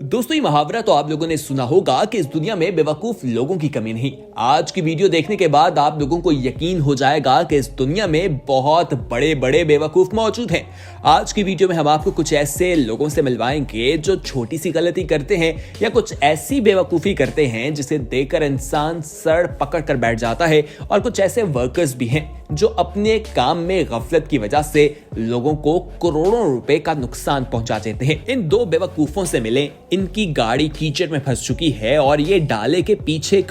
दोस्तों ये मुहावरा तो आप लोगों ने सुना होगा कि इस दुनिया में बेवकूफ लोगों की कमी नहीं। आज की वीडियो देखने के बाद आप लोगों को यकीन हो जाएगा कि इस दुनिया में बहुत बड़े बड़े बेवकूफ मौजूद हैं। आज की वीडियो में हम आपको कुछ ऐसे लोगों से मिलवाएंगे जो छोटी सी गलती करते हैं या कुछ ऐसी बेवकूफी करते हैं जिसे देखकर इंसान सर पकड़ कर बैठ जाता है, और कुछ ऐसे वर्कर्स भी हैं जो अपने काम में गफलत की वजह से लोगों को करोड़ों रुपए का नुकसान पहुंचा देते हैं। इन दो बेवकूफों से मिले, इनकी गाड़ी कीचड़ में फंस चुकी है और ये डाले के पीछे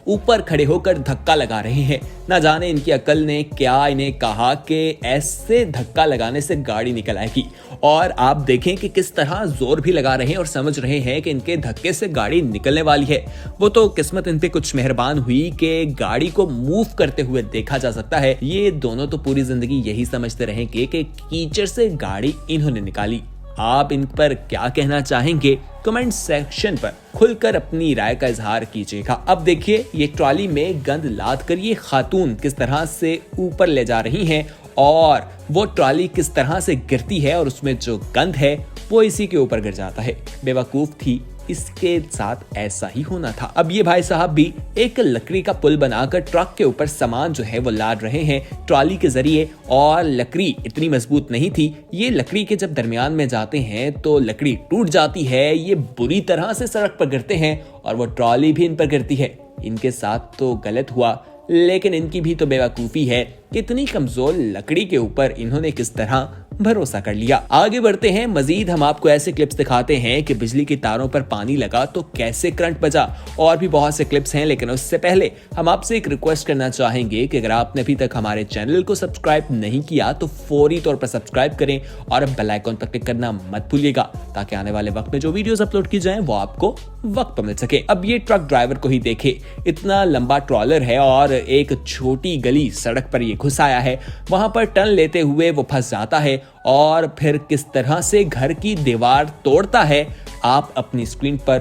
ऊपर खड़े होकर धक्का लगा रहे हैं। ना जाने इनकी अकल ने क्या इन्हें कहा कि ऐसे धक्का लगाने से गाड़ी निकल आएगी, और आप देखें कि किस तरह जोर भी लगा रहे हैं और समझ रहे हैं कि इनके धक्के से गाड़ी निकलने वाली है। वो तो किस्मत इन पे कुछ मेहरबान हुई कि गाड़ी को मूव करते हुए देखा जा सकता है। ये दोनों तो पूरी जिंदगी यही समझते रहेंगे कि कीचड़ से गाड़ी इन्होंने निकाली। आप इन पर क्या कहना चाहेंगे? कमेंट सेक्शन पर खुलकर अपनी राय का इजहार कीजिएगा। अब देखिए ये ट्रॉली में गंद लाद कर ये खातून किस तरह से ऊपर ले जा रही हैं, और वो ट्रॉली किस तरह से गिरती है और उसमें जो गंद है वो इसी के ऊपर गिर जाता है। बेवकूफ थी, इसके साथ ऐसा ही होना था। अब ये भाई साहब भी एक लकड़ी का पुल बनाकर ट्रक के ऊपर सामान जो है वो लाद रहे हैं ट्रॉली के जरिए, और लकड़ी इतनी मजबूत नहीं थी। ये लकड़ी के जब दरमियान में जाते हैं तो लकड़ी टूट जाती है, ये बुरी तरह से सड़क पर गिरते हैं और वो ट्रॉली भी इन पर गिरती है। इनके साथ तो गलत हुआ, लेकिन इनकी भी तो बेवकूफी है कि इतनी कमजोर लकड़ी के ऊपर इन्होंने किस तरह भरोसा कर लिया। आगे बढ़ते हैं, मजीद हम आपको ऐसे क्लिप्स दिखाते हैं कि बिजली की तारों पर पानी लगा तो कैसे करंट बजा। और भी बहुत से क्लिप्स हैं, लेकिन उससे पहले हम आपसे एक रिक्वेस्ट करना चाहेंगे कि अगर आपने अभी तक हमारे चैनल को सब्सक्राइब नहीं किया तो फौरी तौर पर सब्सक्राइब करें और बेल आइकन पर क्लिक करना मत भूलिएगा, ताकि आने वाले वक्त में जो वीडियोस अपलोड की जाएं वो आपको वक्त पर मिल सके। अब ये ट्रक ड्राइवर को ही देखे, इतना लंबा ट्रॉलर है और एक छोटी गली सड़क पर ये घुस आया है। वहां पर टर्न लेते हुए वो फंस जाता है और फिर किस तरह से घर की दीवार तोड़ता है आप अपनी स्क्रीन पर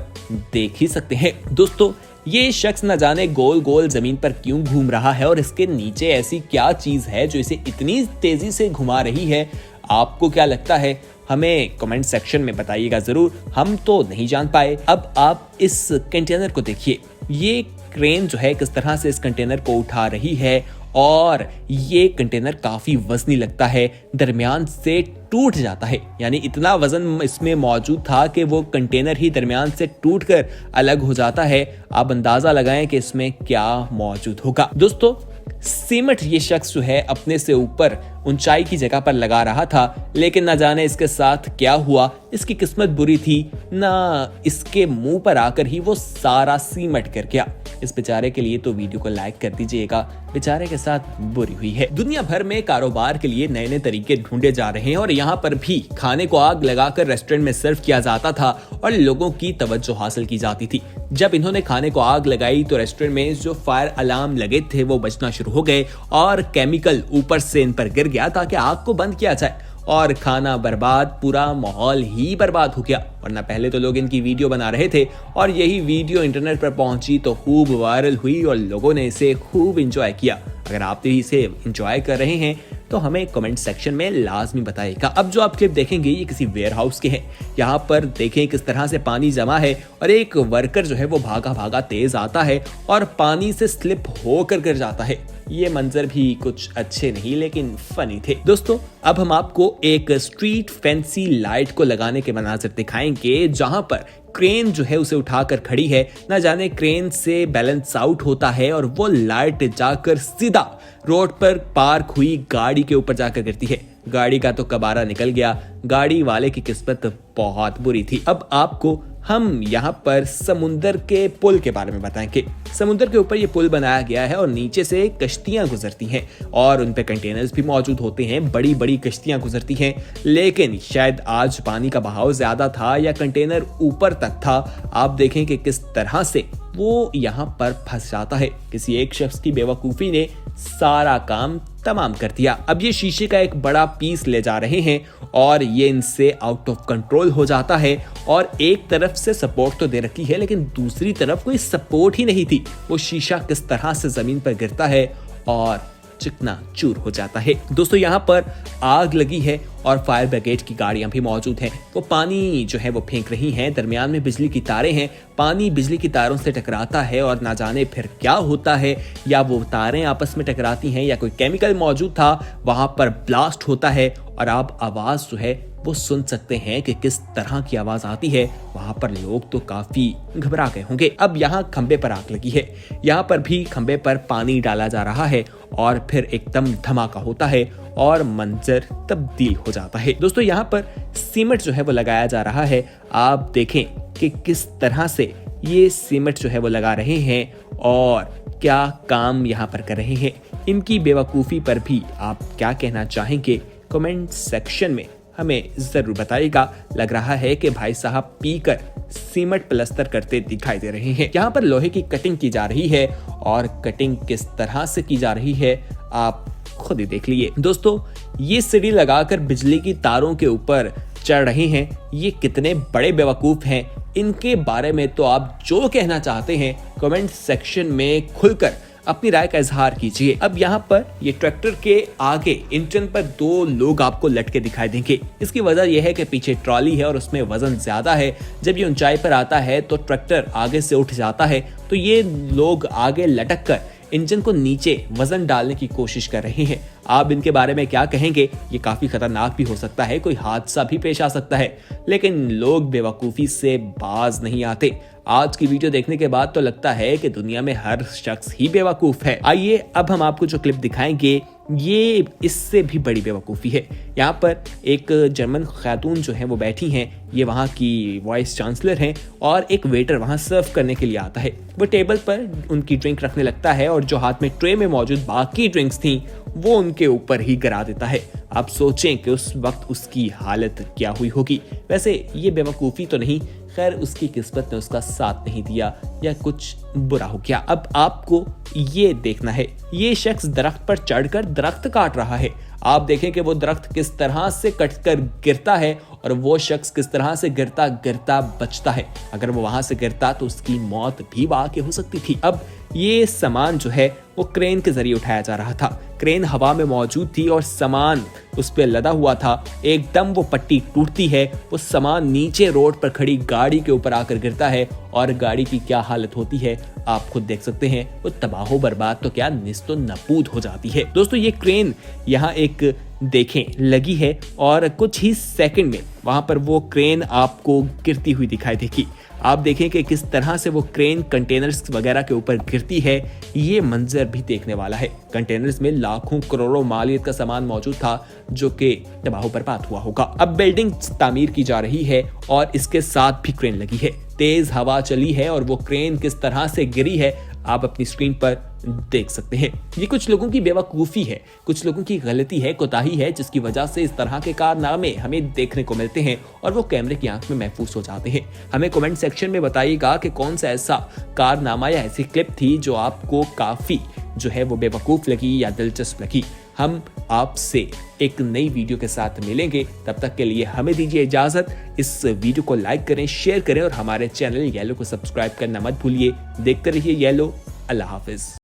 देख ही सकते हैं। दोस्तों ये शख्स न जाने गोल गोल जमीन पर क्यों घूम रहा है और इसके नीचे ऐसी क्या चीज है जो इसे इतनी तेजी से घुमा रही है। आपको क्या लगता है? हमें कमेंट सेक्शन में बताइएगा जरूर, हम तो नहीं जान पाए। अब आप इस कंटेनर को देखिए, ये क्रेन जो है किस तरह से इस कंटेनर को उठा रही है, और ये कंटेनर काफी वजनी लगता है, दरमियान से टूट जाता है। यानी इतना वजन इसमें मौजूद था कि वो कंटेनर ही दरमियान से टूटकर अलग हो जाता है। आप अंदाजा लगाएं कि इसमें क्या मौजूद होगा। दोस्तों सीमेंट ये शख्स जो है अपने से ऊपर ऊंचाई की जगह पर लगा रहा था, लेकिन न जाने इसके साथ क्या हुआ। इसकी किस्मत बुरी थी, ना इसके मुंह पर आकर ही वो सारा सीमेंट गिर गया। इस बेचारे के लिए तो वीडियो को लाइक कर दीजिएगा, बेचारे के साथ बुरी हुई है। दुनिया भर में कारोबार के लिए नए नए तरीके ढूंढे जा रहे हैं, और यहाँ पर भी खाने को आग लगाकर रेस्टोरेंट में सर्व किया जाता था और लोगों की तवज्जो हासिल की जाती थी। जब इन्होंने खाने को आग लगाई तो रेस्टोरेंट में जो फायर अलार्म लगे थे वो बजना शुरू हो गए और केमिकल ऊपर से इन पर गिर गया ताकि आग को बंद किया जाए, और खाना बर्बाद, पूरा माहौल ही बर्बाद हो गया। वरना पहले तो लोग इनकी वीडियो बना रहे थे और यही वीडियो इंटरनेट पर पहुंची तो खूब वायरल हुई और लोगों ने इसे खूब एंजॉय किया। अगर आप भी इसे एंजॉय कर रहे हैं तो हमें कमेंट सेक्शन में लाजमी बताइएगा। अब जो आप क्लिप देखेंगे ये किसी वेयर हाउस के हैं। यहाँ पर देखें किस तरह से पानी जमा है और एक वर्कर जो है वो भागा भागा तेज आता है और पानी से स्लिप होकर गिर जाता है। ये मंजर भी कुछ अच्छे नहीं लेकिन फनी थे। दोस्तों अब हम आपको एक स्ट्रीट फैंसी लाइट को लगाने के मनाजिर दिखाएंगे, जहां पर क्रेन जो है उसे उठाकर खड़ी है। न जाने क्रेन से बैलेंस आउट होता है और वो लाइट जाकर सीधा रोड पर पार्क हुई गाड़ी के ऊपर जाकर गिरती है। गाड़ी का तो कबारा निकल गया, गाड़ी वाले की किस्मत बहुत बुरी थी। अब आपको हम यहाँ पर समुंदर के पुल के बारे में बताएंगे। समुंदर के ऊपर ये पुल बनाया गया है और नीचे से कश्तियां गुजरती हैं और उन पे कंटेनर्स भी मौजूद होते हैं, बड़ी बड़ी कश्तियां गुजरती हैं। लेकिन शायद आज पानी का बहाव ज्यादा था या कंटेनर ऊपर तक था। आप देखें कि किस तरह से वो यहाँ पर फंस जाता है। किसी एक शख्स की बेवकूफी ने सारा काम तमाम कर दिया। अब ये शीशे का एक बड़ा पीस ले जा रहे हैं और ये इनसे आउट ऑफ कंट्रोल हो जाता है, और एक तरफ से सपोर्ट तो दे रखी है लेकिन दूसरी तरफ कोई सपोर्ट ही नहीं थी। वो शीशा किस तरह से जमीन पर गिरता है और चिकना चूर हो जाता है। दोस्तों यहाँ पर आग लगी है और फायर ब्रिगेड की गाड़ियां भी मौजूद हैं। वो पानी जो है वो फेंक रही हैं। दरमियान में बिजली की तारें हैं। पानी बिजली की तारों से टकराता है और ना जाने फिर क्या होता है, या वो तारें आपस में टकराती हैं या कोई केमिकल मौजूद था, वहां पर ब्लास्ट होता है और आप आवाज जो है वो सुन सकते हैं कि किस तरह की आवाज आती है। वहां पर लोग तो काफी घबरा गए होंगे। अब यहाँ खंबे पर आग लगी है। यहाँ पर भी खंबे पर पानी डाला जा रहा है और फिर एकदम धमाका होता है और मंजर तब्दील हो जाता है। दोस्तों यहाँ पर सीमेंट जो है वो लगाया जा रहा है। आप देखें कि किस तरह से ये सीमेंट जो है वो लगा रहे हैं और क्या काम यहाँ पर कर रहे हैं। इनकी बेवकूफ़ी पर भी आप क्या कहना चाहेंगे, कमेंट सेक्शन में हमें जरूर बताइएगा। लग रहा है कि भाई साहब पीकर सीमेंट प्लस्तर करते दिखाई दे रहे हैं। यहाँ पर लोहे की कटिंग की जा रही है और कटिंग किस तरह से की जा रही है आप खुद ही देख लिए। दोस्तों ये सीढ़ी लगाकर बिजली की तारों के ऊपर चढ़ रहे हैं। ये कितने बड़े बेवकूफ हैं, इनके बारे में तो आप जो कहना चाहते हैं कमेंट सेक्शन में खुलकर अपनी राय का इजहार कीजिए। अब यहाँ पर ये ट्रैक्टर के आगे इंजन पर 2 लोग आपको लटके दिखाई देंगे। इसकी वजह यह है कि पीछे ट्रॉली है और उसमें वजन ज्यादा है। जब ये ऊंचाई पर आता है तो ट्रैक्टर आगे से उठ जाता है, तो ये लोग आगे लटक कर इंजन को नीचे वजन डालने की कोशिश कर रहे हैं। आप इनके बारे में क्या कहेंगे? ये काफी खतरनाक भी हो सकता है, कोई हादसा भी पेश आ सकता है, लेकिन लोग बेवकूफी से बाज नहीं आते। आज की वीडियो देखने के बाद तो लगता है कि दुनिया में हर शख्स ही बेवकूफ है। आइए अब हम आपको जो क्लिप दिखाएंगे ये इससे भी बड़ी बेवकूफ़ी है। यहाँ पर एक जर्मन खातून जो है वो बैठी हैं, ये वहाँ की वाइस चांसलर हैं और एक वेटर वहाँ सर्व करने के लिए आता है। वो टेबल पर उनकी ड्रिंक रखने लगता है और जो हाथ में ट्रे में मौजूद बाकी ड्रिंक्स थी वो उनके ऊपर ही गिरा देता है। आप सोचें कि उस वक्त उसकी हालत क्या हुई होगी। वैसे ये बेवकूफ़ी तो नहीं, खैर उसकी किस्मत ने उसका साथ नहीं दिया या कुछ बुरा हो गया। अब आपको ये देखना है, ये शख्स दरख्त पर चढ़कर दरख्त काट रहा है। आप देखें कि वो दरख्त किस तरह से कटकर गिरता है और वो शख्स किस तरह से गिरता गिरता बचता है। अगर वो वहां से गिरता तो उसकी मौत भी वहां के हो सकती थी। अब ये सामान जो है वो क्रेन के जरिए उठाया जा रहा था। क्रेन हवा में मौजूद थी और सामान उस पर लदा हुआ था। एकदम वो पट्टी टूटती है, वो सामान नीचे रोड पर खड़ी गाड़ी के ऊपर आकर गिरता है और गाड़ी की क्या हालत होती है आप खुद देख सकते हैं। वो तबाहो बर्बाद तो क्या निस्तो नबूद हो जाती है। दोस्तों ये क्रेन यहाँ एक देखें लगी है और कुछ ही सेकंड में वहां पर वो क्रेन आपको गिरती हुई दिखाई देगी। आप देखें कि किस तरह से वो क्रेन कंटेनर्स वगैरह के ऊपर गिरती है। ये मंजर भी देखने वाला है। कंटेनर्स में लाखों करोड़ों मालियत का सामान मौजूद था जो कि तबाह बर्बाद हुआ होगा। अब बिल्डिंग तामीर की जा रही है और इसके साथ भी क्रेन लगी है। तेज हवा चली है और वो क्रेन किस तरह से गिरी है आप अपनी स्क्रीन पर देख सकते हैं। ये कुछ लोगों की बेवकूफ़ी है, कुछ लोगों की गलती है, कोताही है, जिसकी वजह से इस तरह के कारनामे हमें देखने को मिलते हैं और वो कैमरे की आंख में महफूज हो जाते हैं। हमें कमेंट सेक्शन में बताइएगा कि कौन सा ऐसा कारनामा या ऐसी क्लिप थी जो आपको काफ़ी जो है वो बेवकूफ़ लगी या दिलचस्प लगी। हम आपसे एक नई वीडियो के साथ मिलेंगे, तब तक के लिए हमें दीजिए इजाज़त। इस वीडियो को लाइक करें, शेयर करें और हमारे चैनल येलो को सब्सक्राइब करना मत भूलिए। देखते रहिए येलो। अल्लाह हाफिज।